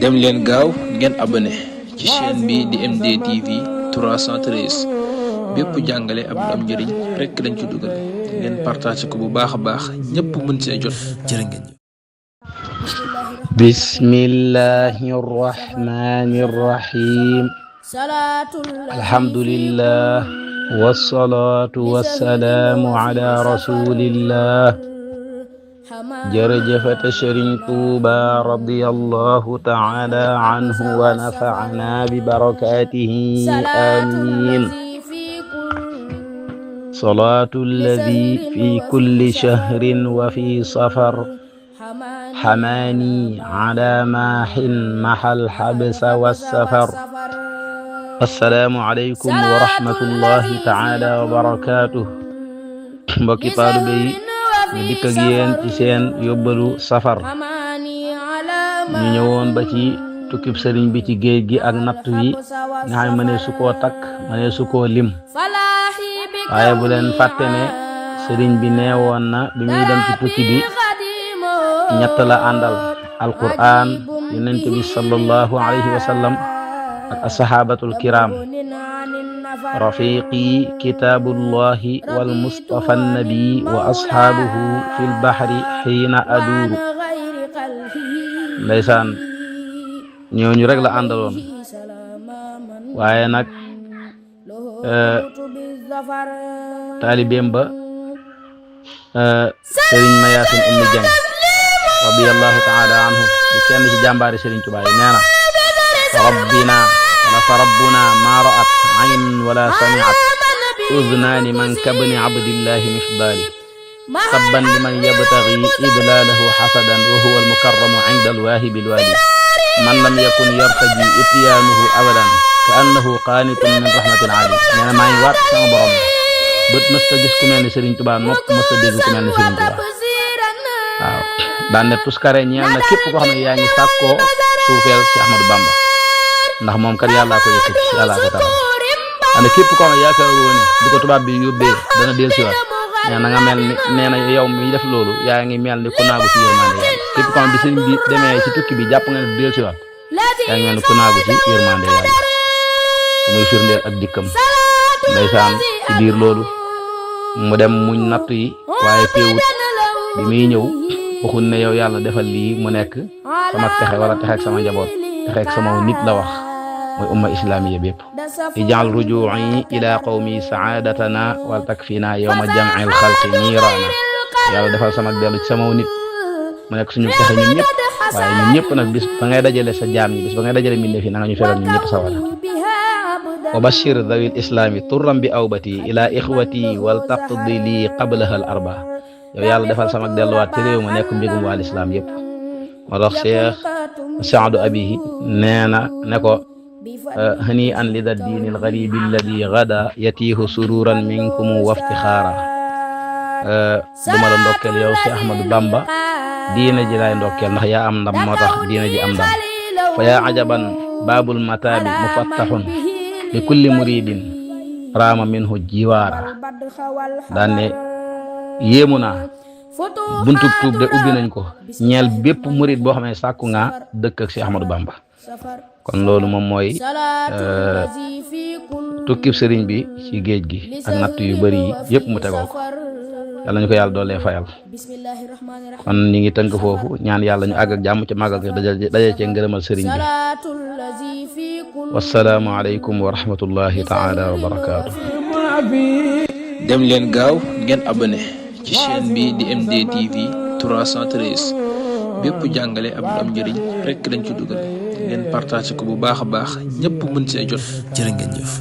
dem leen gaaw ngeen abonné ci chaîne bi di MD TV 313 bépp jàngale ab am njëriñ rekk lañ ci dugal ngeen partage ko bu baax a baax ñépp mën see jot jërë ngeen jëf. bismillahi rrahmani rrahim alhamdulillah wassalatu wassalaamu ala rasulillah jërëjëfate Sëriñ Tuuba radiyallahu ta'ala anhu wa nafa'ana bi barakatihi amin salatu alladi fi kulli shahrin wa fi safar حماني على ماح محى الحبس والسفر السلام عليكم ورحمة الله تعالى وبركاته mbokki taalibe yi ñu dikk ak yéen ci seen yóbbalu safar ñu ñëwoon ba ci tukkib sëriñ bi ci géej gi ak nattu yi nga xam ne mënee su koo takk mënee su koo lim waaye bu leen fàtte ne sëriñ bi neewoon na bi muy dem ci tukki bi ñett la àndal alquran yonent bi sallallahu alayhi wa sallam ak ashabatul kiram rafiqi kitabullahi wal mustafa nabi wa ashabuhu fil bahri xiina aduuru ndeysaan ñooñu rek la àndaloon waaye nag taalibeem ba sëriñ Mayaasin Ummi Jeng radiyallahu ta'ala anhu di kenn ci jàmbaari Sëriñ Tuubaa yi nee na rabbina wala fa rabbuna ma ra'at ayn wala sami'at udnaani man kabni abdillahi mifdali tabban liman yabtaghi idlalahu hasadan wa huwa almukarramu 'inda alwahibi alwali man lam yakun yartaji ityanuhu abadan ka annahu qanitun min rahmatil ali nee na maa ngi waat sama borom bët mës ta gis ku mel ni Sëriñ Tuubaa nopp mës ta dégg ku mel ni Sëriñ Tuubaa waaw daan ne tuskare ñeel na képp koo xam ne yaa ngi sàkkoo suufeel ci Ahmadou Bamba ndax moom kat yàllaa ko yëkkati yàllaa ko taral ane képp koo xam ne yaakaaroo ne di ko tubaab bi yóbbee dana del siwaat nee na nga mel ni nee na yow mi def loolu yaa ngi mel ni ku naagu ci yërmande yàlla képp koo xam ne bi sëriñ bi demee ci tukki bi jàpp nga ne del siwaat yaa ngi mel ni ku naagu ci yërmande yàlla muy firndeel ak dikkam ndeysaan ci biir loolu mu dem muñ natt yi waaye teewut bi muy ñëw waxul ne yow yàlla defal lii mu nekk sama texe wala texe ak sama njaboot texe ak sama nit la wax mooy umma islamiya bépp ij'al ruju'i ila qawmi sa'adatana wal takfina yawma jam'il khalqi niirana yàlla defal sama dellu ci sama nit mu nekk suñu texe ñun ñëpp waaye ñun ñëpp nag bis ba ngay dajale sa jaam ñi bis ba ngay dajale mbindeef yi na nga ñu feral ñun ñëpp sawara wa bashir dhawil islami turram bi awbati ila ikhwati wal taqdi li qablaha al arba yow yàlla defal sama delluwaat ci réew mu nekk mbégum waa lislaam yëpp moo tax Cheikh Saadu Abihi nee na ne ko hani an lida diini algaribi alladi gada yatiihu sururan minkum waftixaara duma la ndokkeel yow si Ahmadou Bamba diina ji laay ndokkeel ndax yaa am ndam moo tax diina ji am ndam fa yaa ajaban baabul mataabi mufattaxun li kulli muridin raama minhu jiwaara daan ne yéemu naa buntub tuub de ubbi nañ ko ñeel bépp murid boo xam ne sàkku nga dëkk ak si Ahmadou Bamba kon loolu moom mooy tukkib sëriñ bi ci géej gi ak natt yu bari yi yëpp mu tegoo ko yàlla ñu ko yàlla doolee fayal kon ñi ngi tënk foofu ñaan yàlla ñu àgg ak jàmm ci màggal ko daje cee ngërëmal sëriñ bi wassalaamu aleykum wa rahmatullahi taala wa barakaatu dem leen gaaw ngeen abonné ci chaîne bi di MD TV 313 bépp jàngale ab am njëriñ rekk lañ ci dugal ngeen partage ko bu baax a baax ñépp mën see jot jërë ngeen jëf.